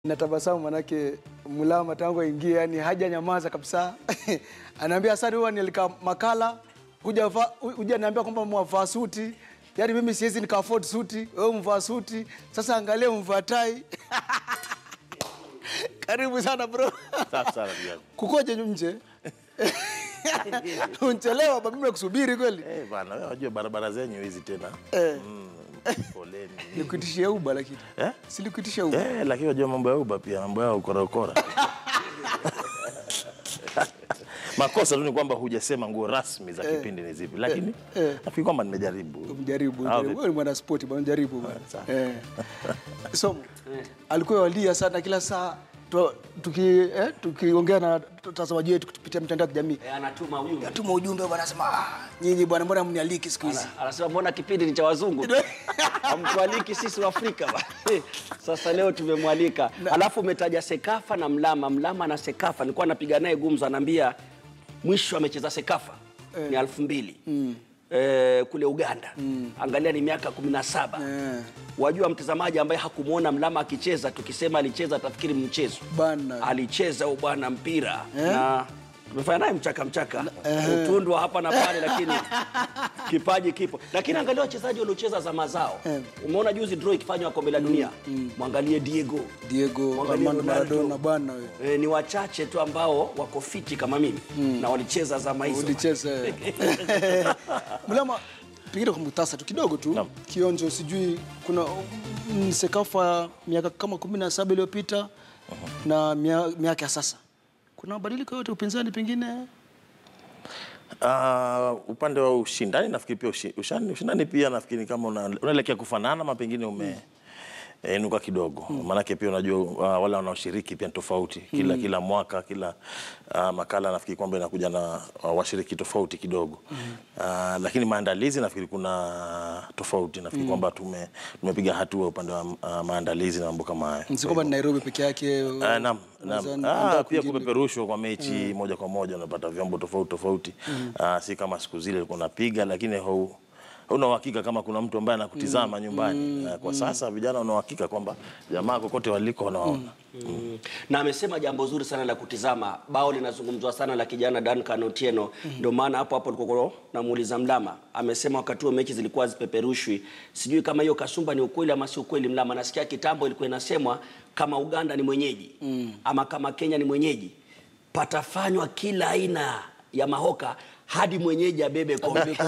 Natabasamu manake Mulama tangu aingie yani haja nyamaza kabisa. Anaambia sasa huwa nilika makala huja niambia kwamba mwavaa suti. Yaani mimi siwezi nika afford suti, wewe mvaa suti. Sasa angalia mvaa tai. Karibu sana bro. Safi sana pia. Kukoje nje? Unachelewa baba, mimi nakusubiri kweli. Bwana wewe unajua barabara zenyu hizi tena. Poleni. Nikutishia Uber lakini. Si nikutishia Uber. Lakini unajua mambo ya Uber pia mambo yao ukora. Makosa tu ni kwamba hujasema nguo rasmi za kipindi ni zipi, lakini nafikiri kwamba nimejaribu. Umejaribu. Wewe ni mwana sport bwana, jaribu bwana. So alikuwa walia sana kila saa tukiongea na watazamaji wetu kupitia mitandao ya kijamii. Anatuma ujumbe. Anatuma ujumbe bwana, anasema nyinyi bwana mbona mnialiki siku hizi? Anasema mbona kipindi ni cha wazungu? Hamtualiki sisi wa Afrika bwana. Sasa leo tumemwalika. Alafu umetaja Sekafa na Mlama na Sekafa. Nilikuwa napiga naye gumzo, ananiambia mwisho amecheza Sekafa ni 2000. Kule Uganda. Angalia ni miaka 17. Wajua mtazamaji ambaye hakumuona Mlama akicheza, tukisema alicheza tafikiri mchezo. Bana. Alicheza bwana mpira na tumefanya naye mchaka. Utundwa hapa na pale lakini kipaji kipo. Lakini angalia wachezaji waliocheza zama zao. Umeona juzi draw ikifanywa kombe la dunia. Muangalie Diego, Armando Maradona bwana wewe. Ni wachache tu ambao wako fiti kama mimi na walicheza zama hizo. Walicheza. Mlama pengine kwa mtasa tu kidogo tu. Kionjo sijui kuna Sekafa miaka kama 17 iliyopita na miaka ya sasa. Kuna mabadiliko yote upinzani pengine? Upande wa ushindani nafikiri pia ushindani pia nafikiri kama unaelekea kufanana ama pengine inuka kidogo. Maana pia unajua wale wanaoshiriki pia tofauti. Kila mwaka kila makala nafikiri kwamba inakuja na washiriki tofauti kidogo. Lakini maandalizi nafikiri kuna tofauti. Nafikiri kwamba tumepiga hatua upande wa maandalizi na mambo kama hayo. Si kwamba Nairobi peke yake. Naam. Pia kupeperushwa kwa mechi moja kwa moja unapata vyombo tofauti. Si kama siku zile ulikuwa unapiga, lakini una uhakika kama kuna mtu ambaye anakutizama nyumbani. Kwa sasa vijana una uhakika kwamba jamaa kokote waliko wanaona. Na amesema jambo zuri sana la kutizama. Bao linazungumzwa sana la kijana Duncan Otieno. Ndio maana hapo alikuwa namuuliza Mlama. Amesema wakati wa mechi zilikuwa zipeperushwi. Sijui kama hiyo kasumba ni ukweli ama si ukweli Mlama. Nasikia kitambo ilikuwa inasemwa kama Uganda ni mwenyeji ama kama Kenya ni mwenyeji, patafanywa kila aina ya mahoka hadi mwenyeji abebe kombe.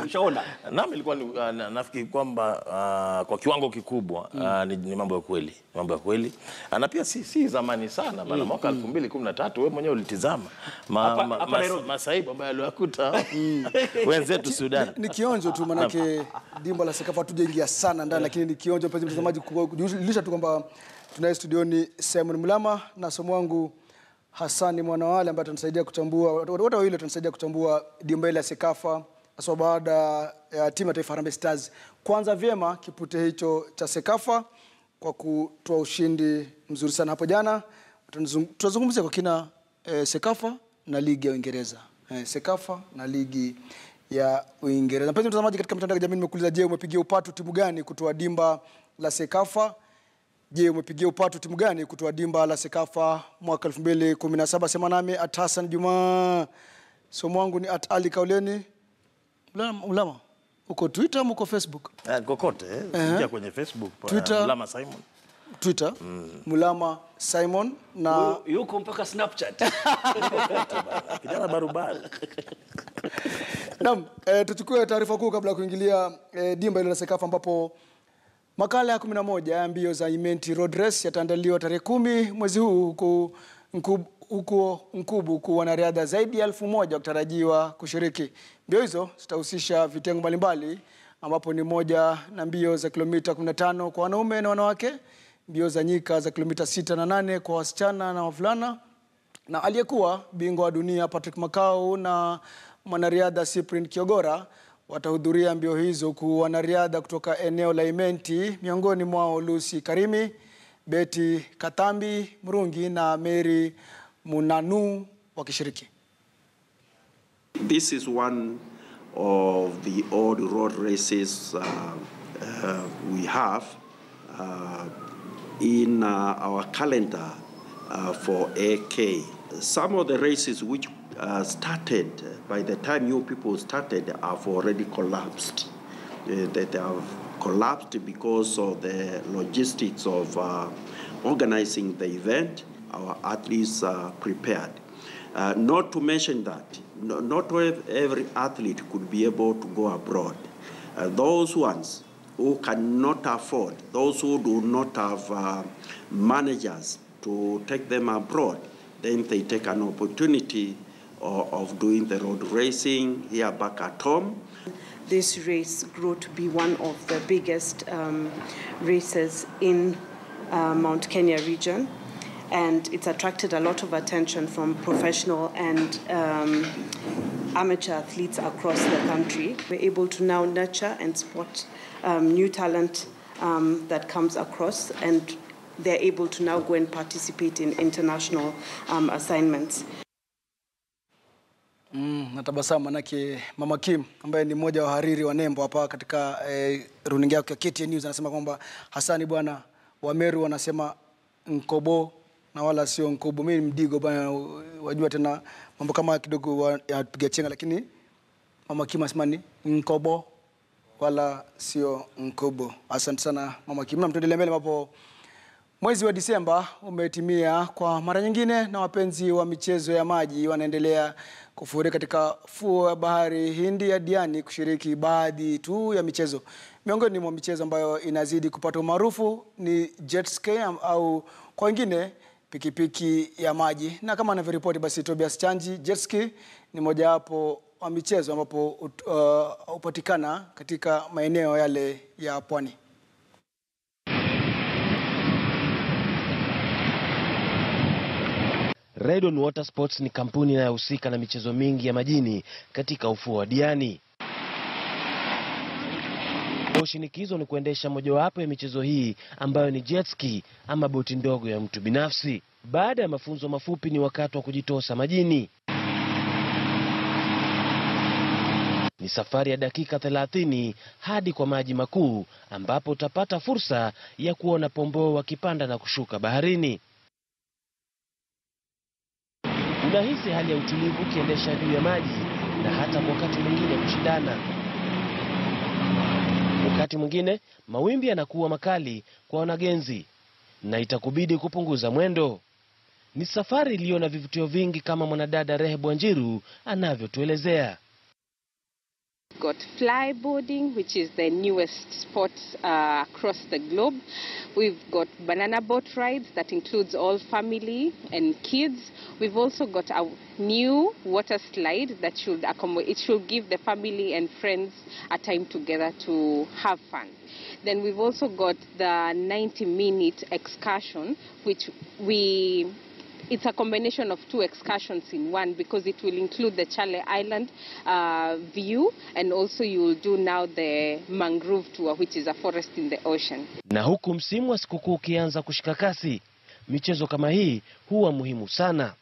Ushaona? Nami ilikuwa nafikiri kwamba kwa kiwango kikubwa ni mambo ya kweli. Mambo ya kweli. Na pia si zamani sana bana, mwaka 2013 wewe mwenyewe ulitizama masaibu ambayo aliyokuta wenzetu Sudan. Ni kionjo tu manake dimba la Sekafa tujaingia sana ndani, lakini ni kionjo pale mtazamaji kujulisha tu kwamba tunaye studioni Simon Mlama na somo wangu Hasani Mwanawale ambaye tunanisaidia kuchambua, wote wawili tunanisaidia kuchambua dimba la Sekafa hasa baada ya timu ya taifa Harambee Stars kwanza vyema kipute hicho cha Sekafa kwa kutoa ushindi mzuri sana hapo jana. Tutazungumzia kwa kina Sekafa na ligi ya Uingereza. Sekafa na ligi ya Uingereza. Mpenzi mtazamaji, katika mitandao ya kijamii nimekuuliza, je, umepigia upatu timu gani kutoa dimba la Sekafa? Je, umepigia upatu timu gani kutoa dimba la Sekafa mwaka 2017? Sema nami @Hassan Juma. Somo wangu ni @Ali Kauleni. Mlama, uko Twitter ama uko Facebook? Kokote, ingia kwenye Facebook Twitter, Mlama Simon. Twitter Mlama Simon na yuko mpaka Snapchat. Kijana barubaru. Naam, tuchukue taarifa kuu kabla ya kuingilia dimba ile la Sekafa ambapo makala ya 11 ya mbio za Imenti Road Race yataandaliwa tarehe 10 mwezi huu huko Nkubu, kwa wanariadha zaidi ya 1000 wakitarajiwa kushiriki. Mbio hizo zitahusisha vitengo mbalimbali ambapo ni moja na mbio za kilomita 15 kwa wanaume na wanawake, mbio za nyika za kilomita 6 na 8 kwa wasichana na wavulana, na aliyekuwa bingwa wa dunia Patrick Makau na mwanariadha Cyprian Kiogora watahudhuria mbio hizo, kwa wanariadha kutoka eneo la Imenti, miongoni mwao Lucy Karimi, Betty Katambi Murungi na Mary Munanu wakishiriki. This is one of the old road races we have. in our calendar for AK. Some of the races which started, by the time you people started, have already collapsed. They have collapsed because of the logistics of organizing the event. Our athletes are prepared. Not to mention that, not every athlete could be able to go abroad. Those ones who cannot afford, those who do not have managers to take them abroad, then they take an opportunity of doing the road racing here back at home. This race grew to be one of the biggest races in Mount Kenya region, and it's attracted a lot of attention from professional and amateur athletes across the country. We're able to now nurture and spot new talent that comes across, and they're able to now go and participate in international assignments. Natabasamu manake Mama Kim ambaye ni mmoja wa hariri wa nembo hapa katika runinga yake ya KTN News anasema kwamba Hasani bwana wa Meru wanasema nkobo na wala sio nkobo. Mimi mdigo bwana, wajua tena mambo kama kidogo yapiga chenga, lakini Mama Kim anasema ni nkobo wala sio nkobo. Asante sana Mama Kim. Na mtuendelee mbele ambapo mwezi wa Disemba umetimia kwa mara nyingine na wapenzi wa michezo ya maji wanaendelea kufurika katika fuo ya bahari Hindi ya Diani kushiriki baadhi tu ya michezo. Miongoni mwa michezo ambayo inazidi kupata umaarufu ni jet ski au kwa wengine pikipiki ya maji. Na kama anavyoripoti basi Tobias Chanji, jet ski ni mojawapo wa michezo ambapo upatikana katika maeneo yale ya pwani. Red On Water Sports ni kampuni inayohusika na michezo mingi ya majini katika ufuo wa Diani. Shinikizo ni kuendesha mojawapo ya michezo hii ambayo ni jet ski ama boti ndogo ya mtu binafsi. Baada ya mafunzo mafupi ni wakati wa kujitosa majini. Ni safari ya dakika 30 hadi kwa maji makuu ambapo utapata fursa ya kuona pomboo wakipanda na kushuka baharini. Unahisi hali ya utulivu ukiendesha juu ya maji na hata wakati mwingine kushindana. Wakati mwingine mawimbi yanakuwa makali kwa wanagenzi na itakubidi kupunguza mwendo. Ni safari iliyo na vivutio vingi kama mwanadada Rehebu Wanjiru anavyotuelezea. Got flyboarding, which is the newest sport across the globe. We've got banana boat rides that includes all family and kids. We've also got a new water slide that should give the family and friends a time together to have fun. Then we've also got the 90-minute excursion, which it's a combination of 2 excursions in one, because it will include the Chale Island view, and also you will do now the mangrove tour, which is a forest in the ocean. Na huku msimu wa sikukuu ukianza kushika kasi, michezo kama hii huwa muhimu sana.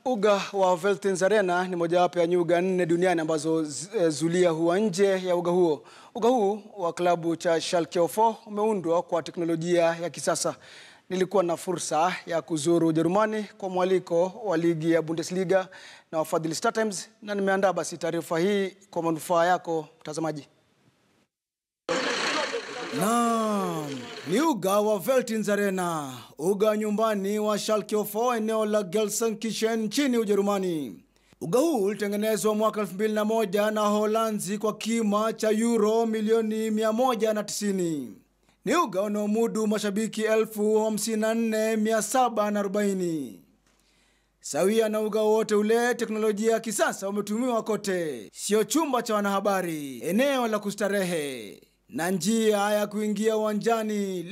Uga wa Veltins Arena ni mojawapo ya nyuga 4 duniani ambazo zulia huwa nje ya uga huo. Uga huu wa klabu cha Schalke 04 umeundwa kwa teknolojia ya kisasa. Nilikuwa na fursa ya kuzuru Ujerumani kwa mwaliko wa ligi ya Bundesliga na wafadhili Star Times, na nimeandaa basi taarifa hii kwa manufaa yako mtazamaji. Naam, ni uga wa Veltins Arena, uga nyumbani wa Schalke 04 eneo la Gelsenkirchen nchini Ujerumani. Uga huu ulitengenezwa mwaka 2001 na Holanzi kwa kima cha euro milioni 190. Ni uga unaomudu mashabiki 54,740. Sawia na uga wote ule, teknolojia ya kisasa umetumiwa kote. Sio chumba cha wanahabari, eneo la kustarehe na njia ya kuingia uwanjani,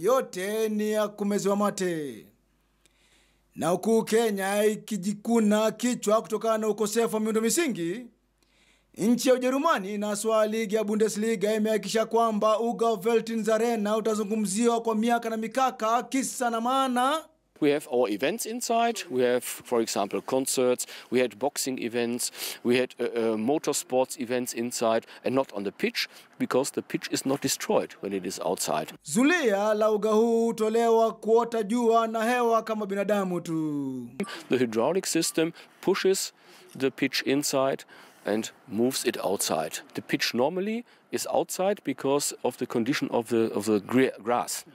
yote ni ya kumezewa mate. Na huku Kenya ikijikuna kichwa kutokana na ukosefu wa miundo misingi, nchi ya Ujerumani na haswa ligi ya Bundesliga imehakikisha kwamba uga wa Veltins Arena utazungumziwa kwa miaka na mikaka. Kisa na maana We have our events inside. We have, for example, concerts. We had boxing events. We had motorsports events inside, and not on the pitch, because the pitch is not destroyed when it is outside. Zulia la uga huu hutolewa kuota jua na hewa kama binadamu tu. The hydraulic system pushes the pitch inside and moves it outside. The pitch normally is outside because of the condition of the grass.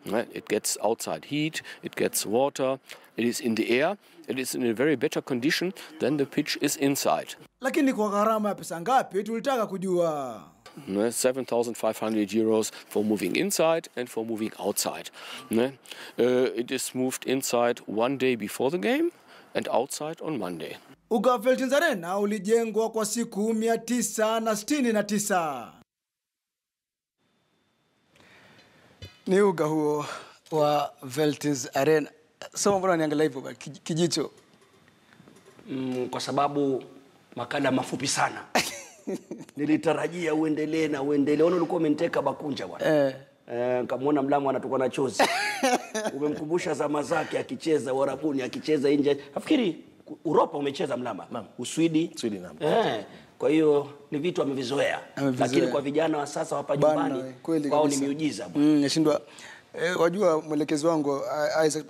Right? It gets outside heat, it gets water, it is in the air, it is in a very better condition than the pitch is inside. Lakini kwa gharama ya pesa ngapi tulitaka kujua? 7,500 euros for moving inside and for moving outside. It is moved inside one day before the game and outside on Monday. Uga Veltins Arena ulijengwa kwa siku 969. Ni uga huo wa Veltins Arena. Soma mbona niangalia hivyo kijicho? Kwa sababu makala mafupi sana. Nilitarajia uendelee na uendelee. Ona ulikuwa umeniteka bakunja bwana. Nikamwona Mlamu anatoka na chozi. Umemkumbusha zama zake akicheza Warabuni, akicheza nje. Nafikiri Europa umecheza Mlama. Uswidi. Sweden naam. Kwa hiyo ni vitu amevizoea. Lakini kwa vijana wa sasa hapa nyumbani kwao ni miujiza bwana. Nashindwa wajua mwelekezi wangu Isaac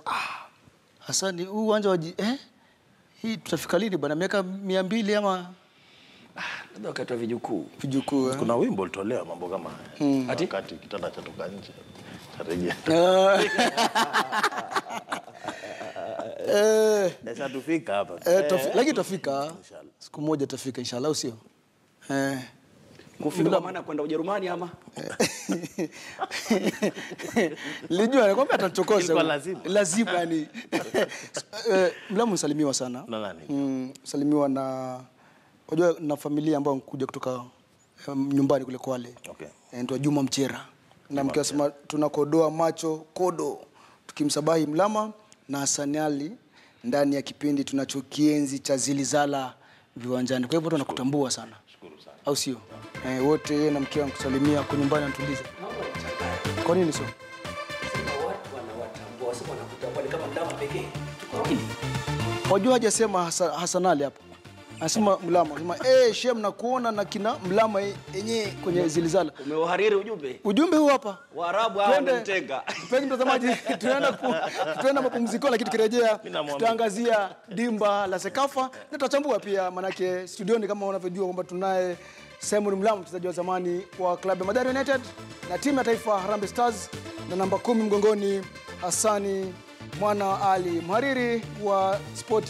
Hasani huu uwanja waji hii tutafika lini bwana miaka 200 ama ndio wakati wa vijukuu. Kuna wimbo ulitolewa mambo kama wakati kitanda cha toka nje. Tarejea. Sasa tufika hapa. Lakini tutafika siku moja tutafika inshallah usio. Kufika kwa maana kwenda Ujerumani ama? Lijua anakuambia atachokosha. Lazima yani. Mlamu msalimiwa sana. Na nani? Salimiwa na unajua na familia ambao kuja kutoka nyumbani kule Kwale. Okay. Ndio Juma Mchera. Na mkiasema tunakodoa macho kodo tukimsabahi Mlama na Hasani Ali ndani ya kipindi tunachokienzi cha Zilizala Uwanjani. Kwa hivyo tunakutambua sana. Shukuru sana. Au sio? Wote yeye na mke wangu kusalimia kwa nyumbani anatuliza. Kwa nini sio? Watu wanawatambua, sema wanakutambua kama Mlama pekee. Wajua hajasema Hasani Ali hapo. Anasema Mlama, anasema shem na kuona na kina Mlama yenyewe kwenye Zilizala. Umeuhariri ujumbe? Ujumbe huu hapa. Waarabu hao wamemtenga. Mpenzi mtazamaji, tunaenda mapumziko lakini tukirejea tutaangazia dimba la Sekafa na tutachambua pia manake studioni kama unavyojua kwamba tunaye Simon Mlamu mchezaji wa zamani wa klabu ya Mathare United na timu ya taifa Harambee Stars na namba 10 mgongoni Hasani Mwana Ali, mhariri wa sport